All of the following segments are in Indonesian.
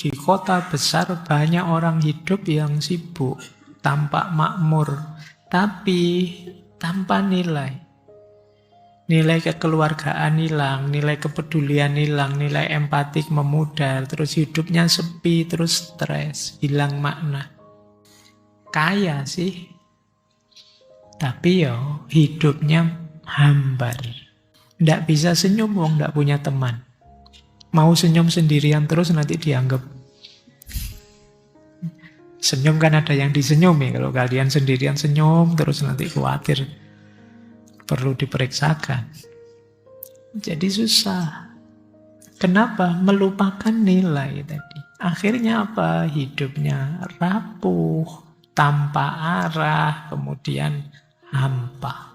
Di kota besar banyak orang hidup yang sibuk, tampak makmur, tapi tanpa nilai. Nilai kekeluargaan hilang, nilai kepedulian hilang, nilai empatik memudar, terus hidupnya sepi, terus stres, hilang makna. Kaya sih, tapi hidupnya hambar. Nggak bisa senyum, wong nggak punya teman. Mau senyum sendirian terus nanti dianggap. Senyum kan ada yang disenyum ya, kalau kalian sendirian senyum terus nanti khawatir. Perlu diperiksakan. Jadi susah. Kenapa? Melupakan nilai tadi. Akhirnya apa? Hidupnya rapuh, tanpa arah, kemudian hampa.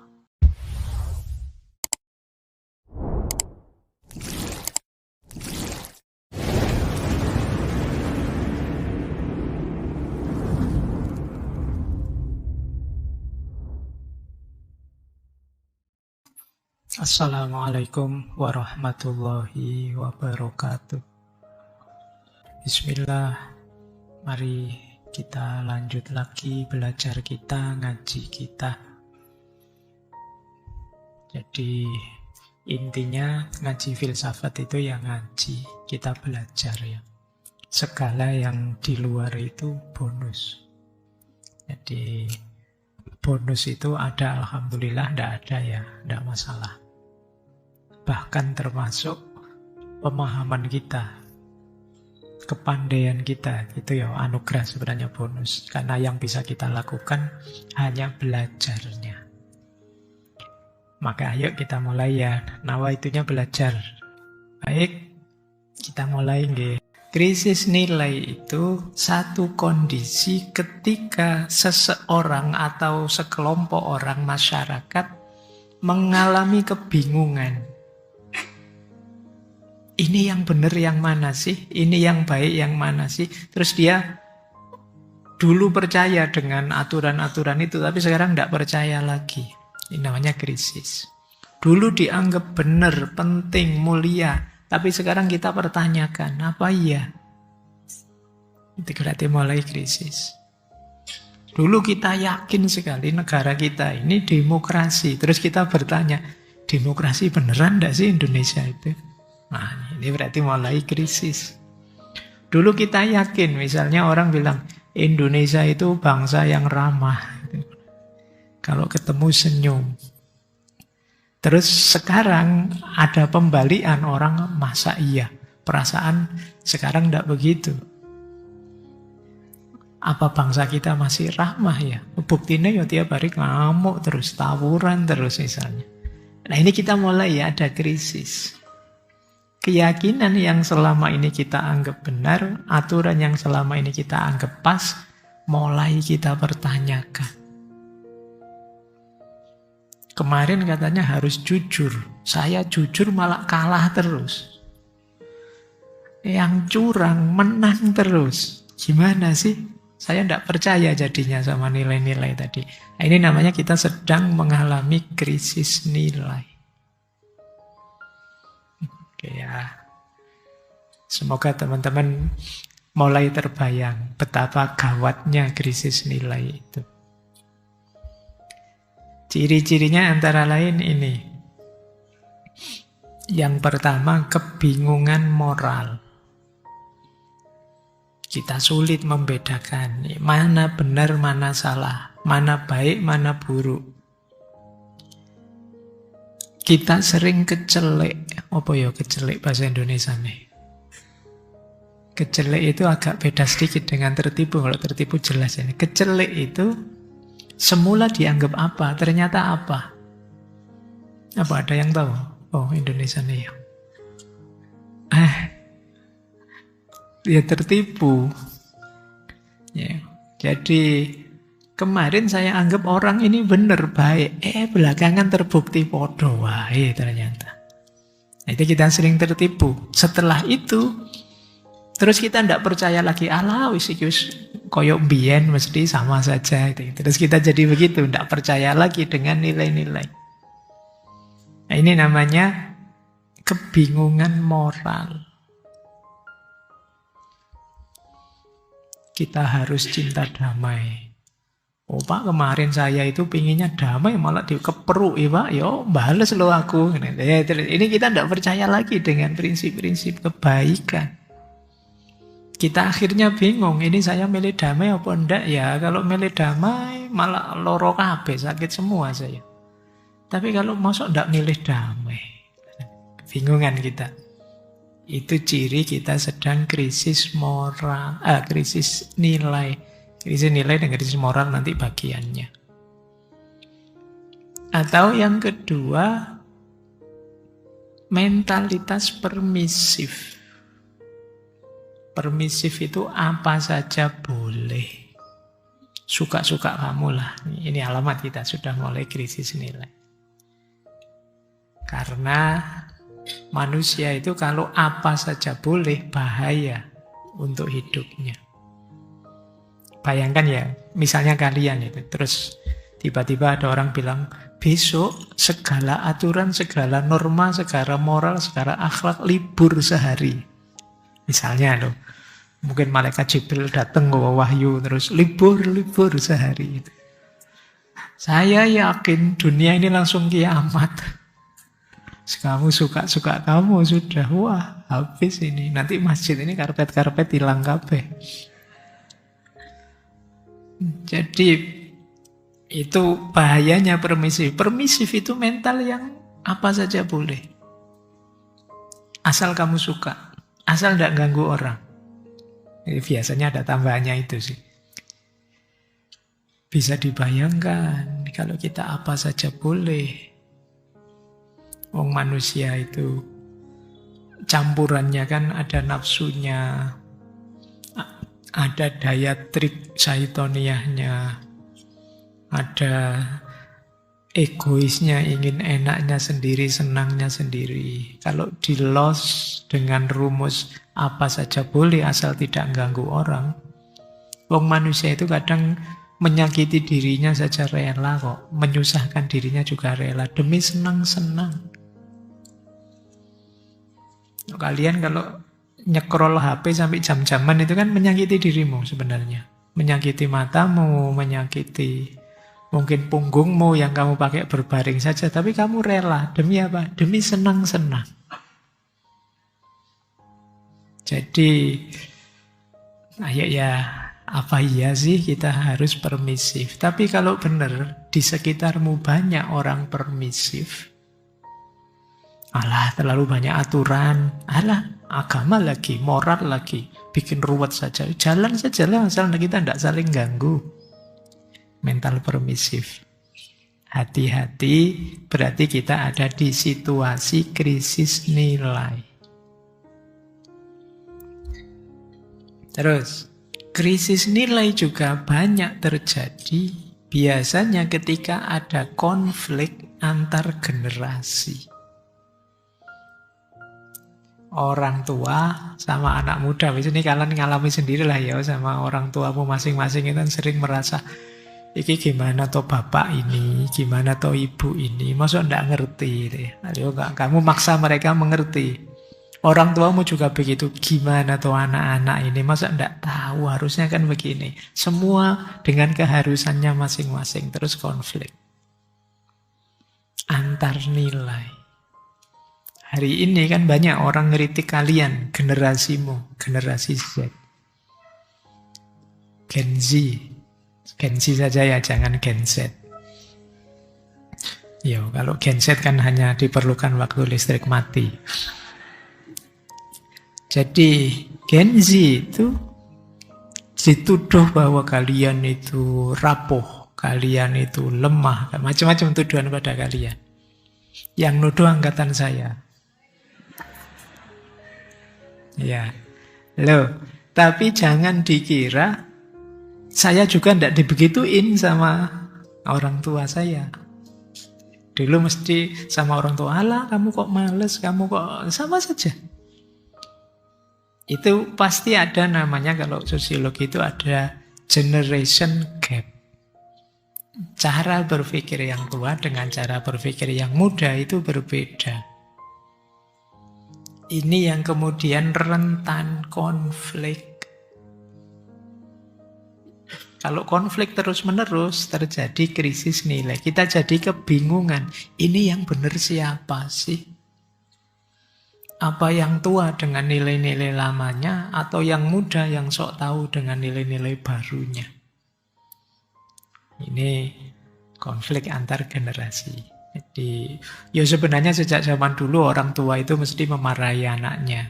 Assalamualaikum warahmatullahi wabarakatuh. Bismillah. Mari kita lanjut lagi belajar kita, ngaji kita. Jadi intinya ngaji filsafat itu ya ngaji, kita belajar ya. Segala yang di luar itu bonus. Jadi bonus itu ada, alhamdulillah, tidak ada ya, tidak masalah. Bahkan termasuk pemahaman kita, kepandaian kita, itu ya anugerah sebenarnya bonus. Karena yang bisa kita lakukan hanya belajarnya. Maka ayo kita mulai ya, nawaitunya belajar. Baik, kita mulai nggih. Krisis nilai itu satu kondisi ketika seseorang atau sekelompok orang masyarakat mengalami kebingungan. Ini yang benar yang mana sih? Ini yang baik yang mana sih? Terus dia dulu percaya dengan aturan-aturan itu, tapi sekarang tidak percaya lagi. Ini namanya krisis. Dulu dianggap benar, penting, mulia, tapi sekarang kita pertanyakan, apa iya? Itu berarti mulai krisis. Dulu kita yakin sekali negara kita ini demokrasi. Terus kita bertanya, demokrasi beneran enggak sih Indonesia itu? Nah, ini berarti mulai krisis. Dulu kita yakin, misalnya orang bilang, Indonesia itu bangsa yang ramah. Kalau ketemu senyum. Terus sekarang ada pembalian, orang masa iya. Perasaan sekarang tidak begitu. Apa bangsa kita masih ramah ya? Buktinya ya tiap hari ngamuk terus, tawuran terus misalnya. Nah ini kita mulai ya ada krisis. Keyakinan yang selama ini kita anggap benar, aturan yang selama ini kita anggap pas, mulai kita pertanyakan. Kemarin katanya harus jujur. Saya jujur malah kalah terus. Yang curang menang terus. Gimana sih? Saya tidak percaya jadinya sama nilai-nilai tadi. Nah, ini namanya kita sedang mengalami krisis nilai. Oke ya. Semoga teman-teman mulai terbayang betapa gawatnya krisis nilai itu. Ciri-cirinya antara lain ini. Yang pertama, kebingungan moral. Kita sulit membedakan mana benar, mana salah, mana baik, mana buruk. Kita sering kecelek. Apa ya kecelek bahasa Indonesia nih? Kecelek itu agak beda sedikit dengan tertipu. Kalau tertipu jelas ini. Kecelek itu semula dianggap apa, ternyata apa? Apa ada yang tahu? Oh, Indonesia nih. Ya tertipu. Ya. Jadi kemarin saya anggap orang ini benar baik. Belakangan terbukti podo. Ternyata. Nah, itu kita sering tertipu. Setelah itu, terus kita tidak percaya lagi. Alah, wis koyok biyen mesti sama saja. Terus kita jadi begitu, tidak percaya lagi dengan nilai-nilai. Nah, ini namanya kebingungan moral. kita harus cinta damai. Oh Pak, kemarin saya itu pinginnya damai malah dikeperuk ya Pak. Yo, bales lo aku. Ini kita tidak percaya lagi dengan prinsip-prinsip kebaikan. Kita akhirnya bingung, ini saya milih damai apa enggak ya? Kalau milih damai malah loro kabeh, sakit semua saya. Tapi kalau masuk enggak milih damai, bingungan kita. Itu ciri kita sedang krisis moral, krisis nilai. Krisis nilai dan krisis moral nanti bagiannya. Atau yang kedua, mentalitas permisif. Permisif itu apa saja boleh. Suka-suka kamu lah. Ini alamat kita sudah mulai krisis nilai. Karena manusia itu kalau apa saja boleh, bahaya untuk hidupnya. Bayangkan ya, misalnya kalian itu, terus tiba-tiba ada orang bilang, besok segala aturan, segala norma, segala moral, segala akhlak libur sehari. Misalnya loh, mungkin malaikat Jibril datang ke wahyu, terus libur sehari. Saya yakin dunia ini langsung kiamat. Kamu suka-suka kamu sudah, wah habis ini. Nanti masjid ini karpet-karpet hilang kabeh. Jadi itu bahayanya permisif. Permisif itu mental yang apa saja boleh. Asal kamu suka. Asal tidak ganggu orang. Jadi biasanya ada tambahannya itu sih. Bisa dibayangkan kalau kita apa saja boleh. Wong manusia itu campurannya kan ada nafsunya, ada daya trik syaitoniahnya, ada egoisnya, ingin enaknya sendiri, senangnya sendiri. Kalau di-los dengan rumus apa saja boleh asal tidak ganggu orang, wong manusia itu kadang menyakiti dirinya saja rela kok, menyusahkan dirinya juga rela demi senang-senang. Kalian kalau nyekrol HP sampai jam-jaman itu kan menyakiti dirimu sebenarnya. Menyakiti matamu, menyakiti mungkin punggungmu yang kamu pakai berbaring saja. Tapi kamu rela. Demi apa? Demi senang-senang. Jadi, ya apa iya sih kita harus permisif? Tapi kalau benar di sekitarmu banyak orang permisif, alah terlalu banyak aturan, alah agama lagi, moral lagi, bikin ruwet saja. Jalan saja lah, asal kita tidak saling ganggu. Mental permisif. Hati-hati, berarti kita ada di situasi krisis nilai. Terus, krisis nilai juga banyak terjadi biasanya ketika ada konflik antar generasi. Orang tua sama anak muda, ini kalian ngalami sendirilah ya sama orang tuamu masing-masing itu kan sering merasa iki gimana toh bapak ini, gimana toh ibu ini, maksud enggak ngerti deh. Ayo kamu maksa mereka mengerti. Orang tuamu juga begitu, gimana toh anak-anak ini, masa enggak tahu harusnya kan begini. Semua dengan keharusannya masing-masing, terus konflik antar nilai. Hari ini kan banyak orang ngeritik kalian, generasimu, generasi Z. Gen Z. Gen Z saja ya, jangan Gen Z. Yo, kalau Gen Z kan hanya diperlukan waktu listrik mati. Jadi Gen Z itu dituduh bahwa kalian itu rapuh, kalian itu lemah, macam-macam tuduhan pada kalian. Yang nuduh angkatan saya. Ya, loh. Tapi jangan dikira saya juga tidak dibegituin sama orang tua saya. Dulu mesti sama orang tua, alah kamu kok males, kamu kok sama saja. Itu pasti ada namanya, kalau sosiologi itu ada generation gap. Cara berpikir yang tua dengan cara berpikir yang muda itu berbeda. Ini yang kemudian rentan konflik. Kalau konflik terus-menerus, terjadi krisis nilai. Kita jadi kebingungan. Ini yang benar siapa sih? Apa yang tua dengan nilai-nilai lamanya, atau yang muda yang sok tahu dengan nilai-nilai barunya? Ini konflik antar generasi. Jadi, ya sebenarnya sejak zaman dulu orang tua itu mesti memarahi anaknya.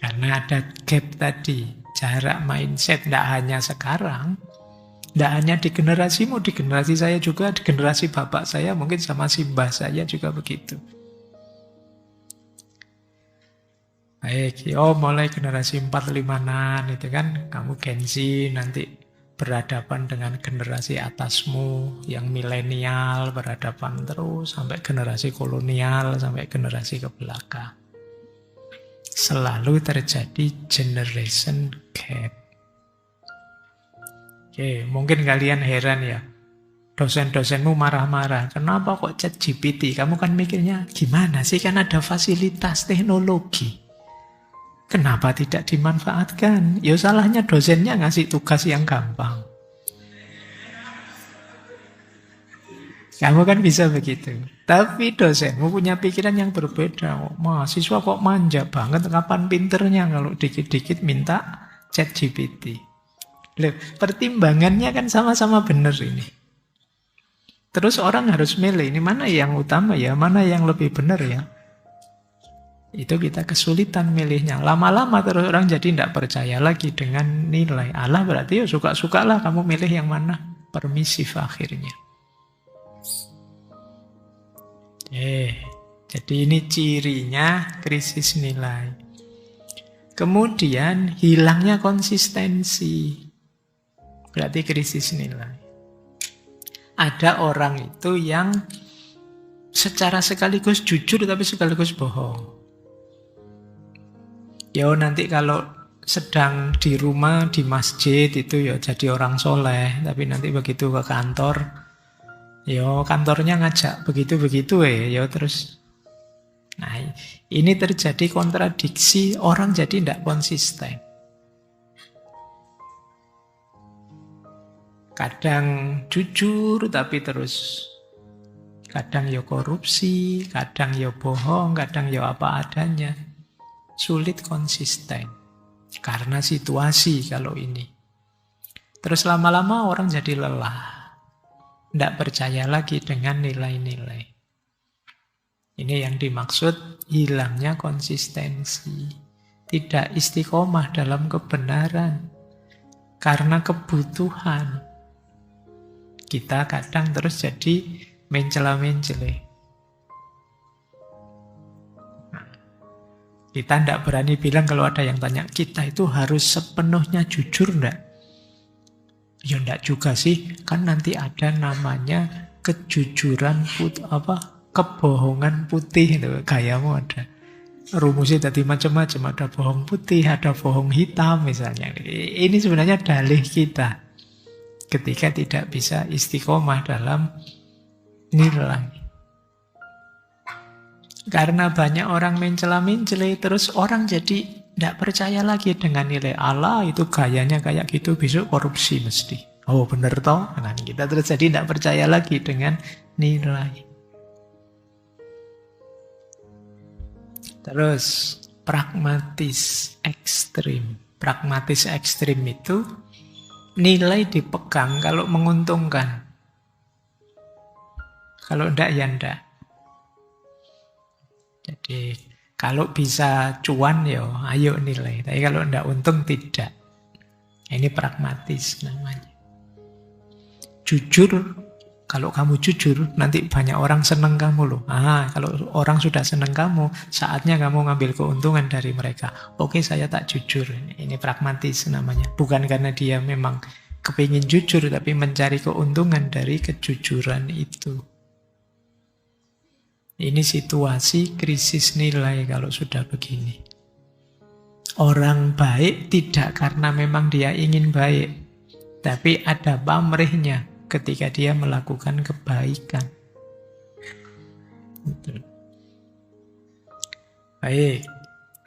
Karena ada gap tadi. Jarak mindset tidak hanya sekarang, tidak hanya di generasimu, di generasi saya juga, di generasi bapak saya, mungkin sama simbah saya juga begitu. Baik, mulai generasi 4-5-an itu kan, kamu Gen Z nanti berhadapan dengan generasi atasmu yang milenial, berhadapan terus sampai generasi kolonial, sampai generasi ke belakang. Selalu terjadi generation gap. Oke, mungkin kalian heran ya. Dosen-dosenmu marah-marah. Kenapa kok ChatGPT? Kamu kan mikirnya, gimana sih? Kan ada fasilitas teknologi. Kenapa tidak dimanfaatkan? Ya salahnya dosennya ngasih tugas yang gampang. Kamu kan bisa begitu. Tapi dosenmu punya pikiran yang berbeda. Mahasiswa kok manja banget, kapan pinternya kalau dikit-dikit minta ChatGPT. Loh, pertimbangannya kan sama-sama benar ini. Terus orang harus milih, ini mana yang utama ya, mana yang lebih benar ya. Itu kita kesulitan milihnya. Lama-lama terus orang jadi tidak percaya lagi dengan nilai. Allah berarti ya suka-sukalah kamu milih yang mana. Permisif akhirnya. Jadi ini cirinya krisis nilai. Kemudian hilangnya konsistensi. Berarti krisis nilai. Ada orang itu yang secara sekaligus jujur tapi sekaligus bohong. Ya nanti kalau sedang di rumah, di masjid itu ya jadi orang soleh. Tapi nanti begitu ke kantor, yo kantornya ngajak begitu-begitu ya terus. Nah, ini terjadi kontradiksi, orang jadi tidak konsisten. Kadang jujur tapi terus kadang ya korupsi, kadang ya bohong, kadang ya apa adanya. Sulit konsisten karena situasi kalau ini. Terus lama-lama orang jadi lelah. Tidak percaya lagi dengan nilai-nilai. Ini yang dimaksud hilangnya konsistensi. Tidak istiqomah dalam kebenaran. Karena kebutuhan. Kita kadang terus jadi mencela-mencele. Kita tidak berani bilang kalau ada yang tanya, kita itu harus sepenuhnya jujur enggak? Ya enggak juga sih, kan nanti ada namanya kejujuran kebohongan putih itu gayamu ada. Rumusnya tadi macam-macam, ada bohong putih, ada bohong hitam misalnya. Ini sebenarnya dalih kita ketika tidak bisa istiqomah dalam nilai. Karena banyak orang mencela-mencela, terus orang jadi tidak percaya lagi dengan nilai Allah, itu gayanya kayak gitu, besok korupsi mesti. Oh benar toh? Nah, kita terus jadi tidak percaya lagi dengan nilai. Terus pragmatis ekstrim. Pragmatis ekstrim itu nilai dipegang kalau menguntungkan. Kalau enggak ya enggak. Jadi kalau bisa cuan ya ayo nilai. Tapi kalau enggak untung tidak. Ini pragmatis namanya. Jujur, kalau kamu jujur nanti banyak orang senang kamu loh. Kalau orang sudah senang kamu, saatnya kamu ngambil keuntungan dari mereka. Oke, saya tak jujur. Ini pragmatis namanya. Bukan karena dia memang kepingin jujur, tapi mencari keuntungan dari kejujuran itu. Ini situasi krisis nilai kalau sudah begini. Orang baik tidak karena memang dia ingin baik, tapi ada pamrihnya ketika dia melakukan kebaikan. Baik,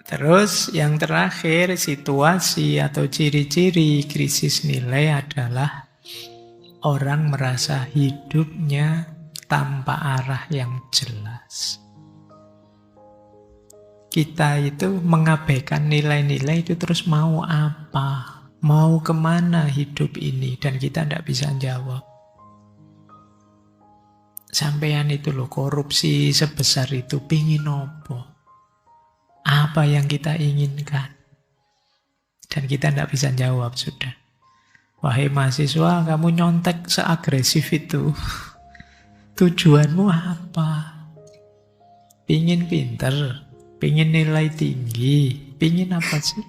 Terus yang terakhir, situasi atau ciri-ciri krisis nilai adalah orang merasa hidupnya tanpa arah yang jelas. Kita itu mengabaikan nilai-nilai itu, terus mau apa? Mau kemana hidup ini? Dan kita tidak bisa jawab. Sampean itu loh, korupsi sebesar itu, pingin apa? Apa yang kita inginkan? Dan kita tidak bisa jawab sudah. Wahai mahasiswa, kamu nyontek seagresif itu. Tujuanmu apa? Pingin pinter? Pingin nilai tinggi? Pingin apa sih?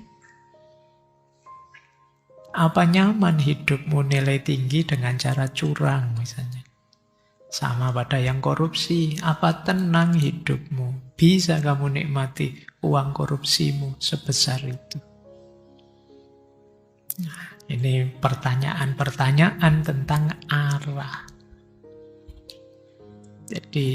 Apa nyaman hidupmu nilai tinggi dengan cara curang misalnya? Sama pada yang korupsi, apa tenang hidupmu? Bisa kamu nikmati uang korupsimu sebesar itu? Nah, ini pertanyaan-pertanyaan tentang arah. Jadi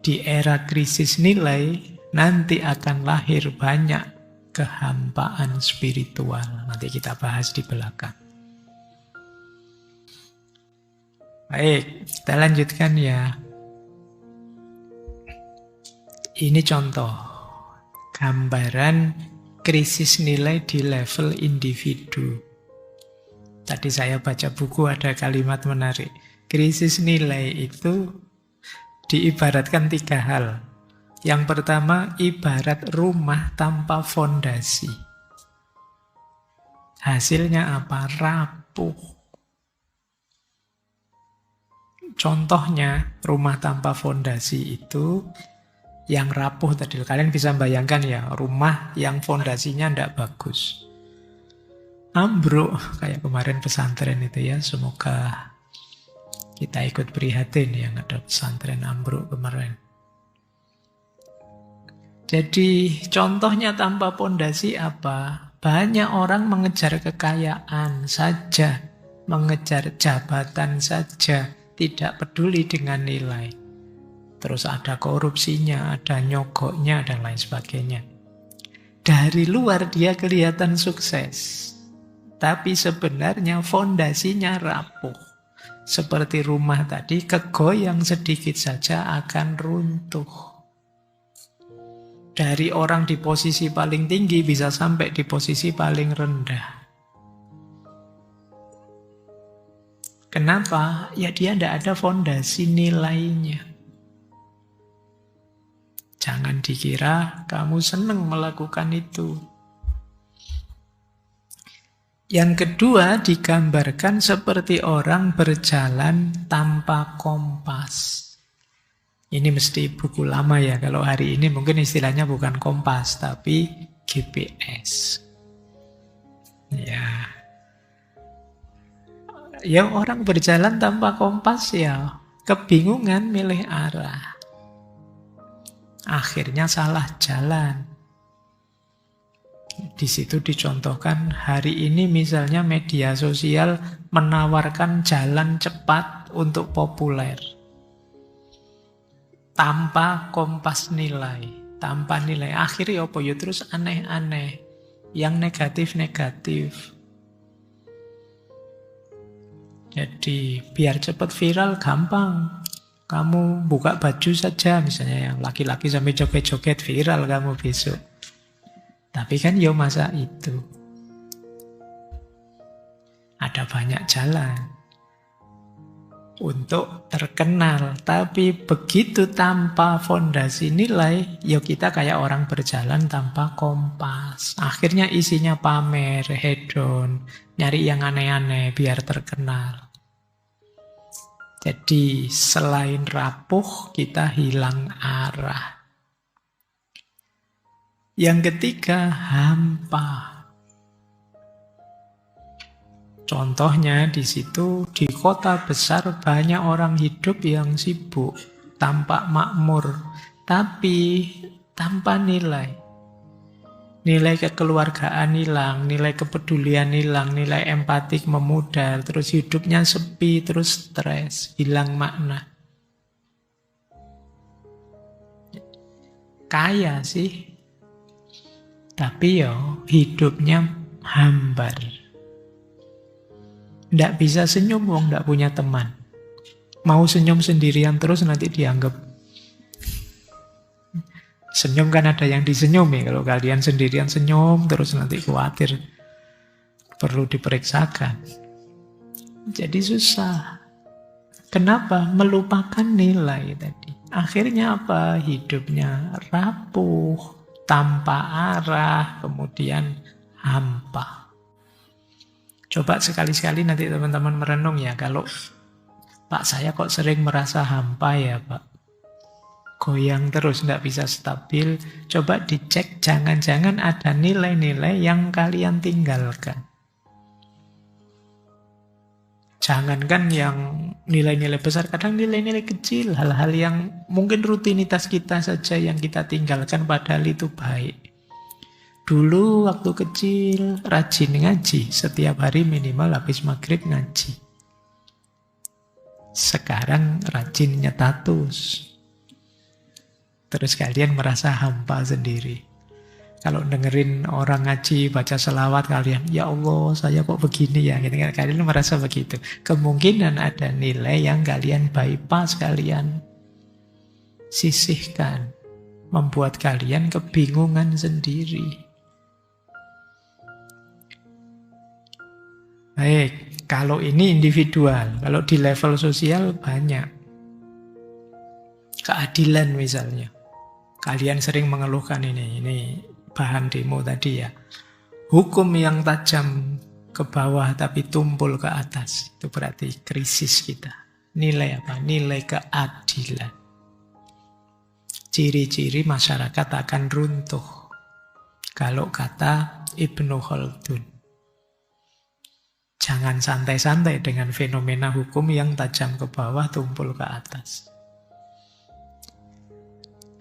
di era krisis nilai nanti akan lahir banyak kehampaan spiritual. Nanti kita bahas di belakang. Baik, kita lanjutkan ya. Ini contoh gambaran krisis nilai di level individu. Tadi saya baca buku ada kalimat menarik. Krisis nilai itu diibaratkan 3 hal. Yang pertama, ibarat rumah tanpa fondasi. Hasilnya apa? Rapuh. Contohnya, rumah tanpa fondasi itu yang rapuh tadi. Kalian bisa bayangkan ya, rumah yang fondasinya tidak bagus. Ambruk, kayak kemarin pesantren itu ya. Semoga kita ikut prihatin yang ada pesantren ambruk kemarin. Jadi contohnya tanpa pondasi apa? Banyak orang mengejar kekayaan saja, mengejar jabatan saja, tidak peduli dengan nilai. Terus ada korupsinya, ada nyogoknya, dan lain sebagainya. Dari luar dia kelihatan sukses, tapi sebenarnya fondasinya rapuh. Seperti rumah tadi, kegoyang sedikit saja akan runtuh. Dari orang di posisi paling tinggi bisa sampai di posisi paling rendah. Kenapa? Ya dia tidak ada fondasi nilainya. Jangan dikira kamu senang melakukan itu. Yang kedua digambarkan seperti orang berjalan tanpa kompas. Ini mesti buku lama ya. Kalau hari ini mungkin istilahnya bukan kompas, tapi GPS. Ya orang berjalan tanpa kompas ya kebingungan milih arah. Akhirnya salah jalan. Di situ dicontohkan hari ini misalnya media sosial menawarkan jalan cepat untuk populer. Tanpa kompas nilai, tanpa nilai. Akhirnya apa ya terus aneh-aneh. Yang negatif-negatif. Jadi biar cepat viral gampang. Kamu buka baju saja misalnya yang laki-laki sampai joget-joget viral kamu besok. Tapi kan ya masa itu. Ada banyak jalan untuk terkenal, tapi begitu tanpa fondasi nilai, ya kita kayak orang berjalan tanpa kompas. Akhirnya isinya pamer, hedon, nyari yang aneh-aneh biar terkenal. Jadi selain rapuh, kita hilang arah. Yang ketiga, hampa. Contohnya di situ, di kota besar banyak orang hidup yang sibuk, tampak makmur, tapi tanpa nilai. Nilai kekeluargaan hilang, nilai kepedulian hilang, nilai empatik memudar, terus hidupnya sepi, terus stres, hilang makna. Kaya sih, Tapi hidupnya hambar. Tidak bisa senyum, wong tidak punya teman. Mau senyum sendirian terus nanti dianggap. Senyum kan ada yang disenyumi. Kalau kalian sendirian senyum terus nanti khawatir. Perlu diperiksakan. Jadi susah. Kenapa? Melupakan nilai tadi. Akhirnya apa? Hidupnya rapuh, tanpa arah, kemudian hampa. Coba sekali-sekali nanti teman-teman merenung ya, kalau Pak saya kok sering merasa hampa ya Pak. Goyang terus, tidak bisa stabil. Coba dicek, jangan-jangan ada nilai-nilai yang kalian tinggalkan. Jangankan yang nilai-nilai besar, kadang nilai-nilai kecil, hal-hal yang mungkin rutinitas kita saja yang kita tinggalkan padahal itu baik. Dulu waktu kecil rajin ngaji, setiap hari minimal habis maghrib ngaji. Sekarang rajin nyetatus. Terus kalian merasa hampa sendiri. Kalau dengerin orang ngaji, baca selawat kalian, ya Allah saya kok begini ya. Kalian merasa begitu. Kemungkinan ada nilai yang kalian bypass, kalian sisihkan. Membuat kalian kebingungan sendiri. Baik, kalau ini individual. Kalau di level sosial banyak. Keadilan misalnya. Kalian sering mengeluhkan ini bahan demo tadi ya. Hukum yang tajam ke bawah tapi tumpul ke atas. Itu berarti krisis kita. Nilai apa? Nilai keadilan. Ciri-ciri masyarakat akan runtuh. Kalau kata Ibnu Khaldun. Jangan santai-santai dengan fenomena hukum yang tajam ke bawah tumpul ke atas.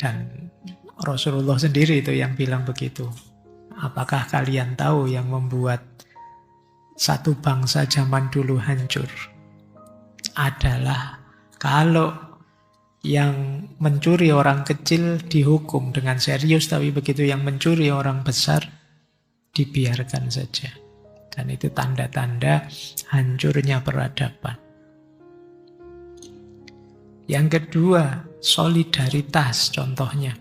Dan Rasulullah sendiri itu yang bilang begitu. Apakah kalian tahu yang membuat satu bangsa zaman dulu hancur? Adalah kalau yang mencuri orang kecil dihukum dengan serius, tapi begitu yang mencuri orang besar dibiarkan saja. Dan itu tanda-tanda hancurnya peradaban. Yang kedua, solidaritas contohnya.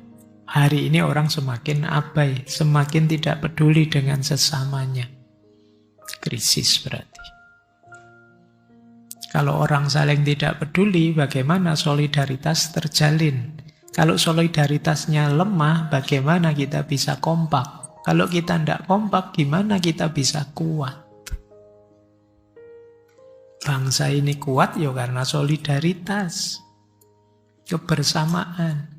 Hari ini orang semakin abai, semakin tidak peduli dengan sesamanya. Krisis berarti. Kalau orang saling tidak peduli, bagaimana solidaritas terjalin? Kalau solidaritasnya lemah, bagaimana kita bisa kompak? Kalau kita tidak kompak, gimana kita bisa kuat? Bangsa ini kuat ya karena solidaritas, kebersamaan.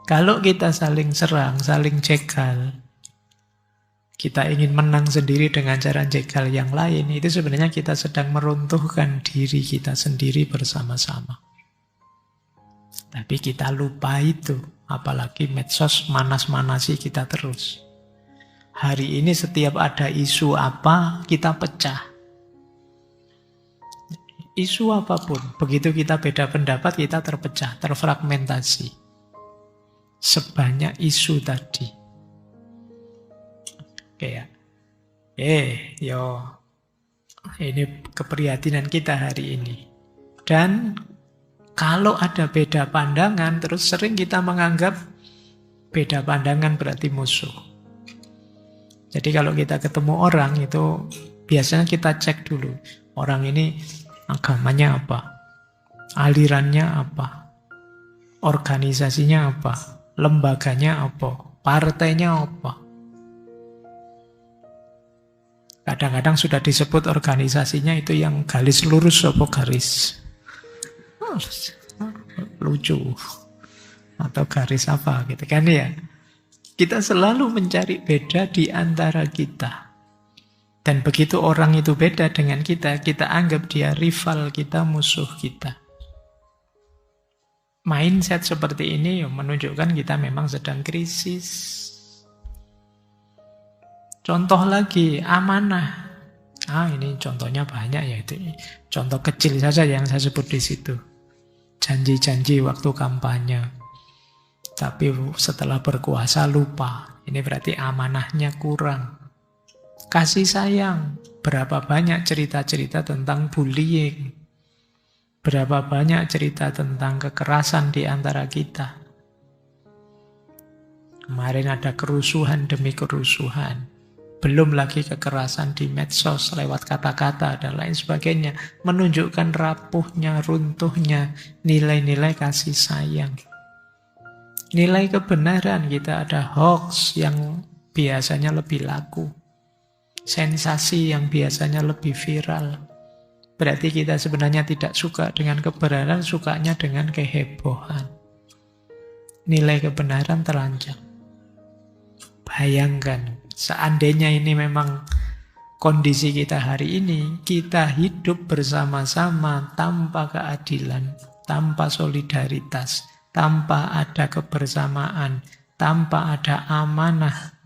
Kalau kita saling serang, saling jegal, kita ingin menang sendiri dengan cara jegal yang lain, itu sebenarnya kita sedang meruntuhkan diri kita sendiri bersama-sama. Tapi kita lupa itu, apalagi medsos manas-manasi kita terus. Hari ini setiap ada isu apa, kita pecah. Isu apapun, begitu kita beda pendapat, kita terpecah, terfragmentasi. Sebanyak isu tadi. Oke ya. Ini keprihatinan kita hari ini. Dan kalau ada beda pandangan, terus sering kita menganggap beda pandangan berarti musuh. Jadi kalau kita ketemu orang itu biasanya kita cek dulu. Orang ini agamanya apa? Alirannya apa? Organisasinya apa? Lembaganya apa? Partainya apa? Kadang-kadang sudah disebut organisasinya itu yang garis lurus apa garis lucu atau garis apa gitu kan ya. Kita selalu mencari beda di antara kita. Dan begitu orang itu beda dengan kita, kita anggap dia rival kita, musuh kita. Mindset seperti ini menunjukkan kita memang sedang krisis. Contoh lagi, amanah. Ini contohnya banyak ya. Itu contoh kecil saja yang saya sebut di situ. Janji-janji waktu kampanye. Tapi setelah berkuasa lupa. Ini berarti amanahnya kurang. Kasih sayang. Berapa banyak cerita-cerita tentang bullying. Berapa banyak cerita tentang kekerasan di antara kita. Kemarin ada kerusuhan demi kerusuhan. Belum lagi kekerasan di medsos lewat kata-kata dan lain sebagainya. Menunjukkan rapuhnya, runtuhnya nilai-nilai kasih sayang. Nilai kebenaran kita ada hoax yang biasanya lebih laku. Sensasi yang biasanya lebih viral. Berarti kita sebenarnya tidak suka dengan kebenaran, sukanya dengan kehebohan. Nilai kebenaran terancam. Bayangkan, seandainya ini memang kondisi kita hari ini, kita hidup bersama-sama tanpa keadilan, tanpa solidaritas, tanpa ada kebersamaan, tanpa ada amanah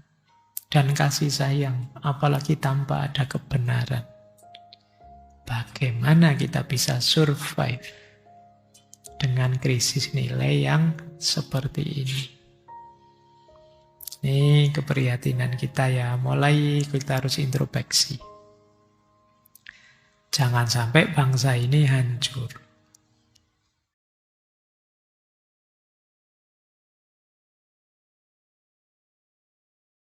dan kasih sayang, apalagi tanpa ada kebenaran. Bagaimana kita bisa survive dengan krisis nilai yang seperti ini? Ini keprihatinan kita ya, mulai kita harus introspeksi. Jangan sampai bangsa ini hancur.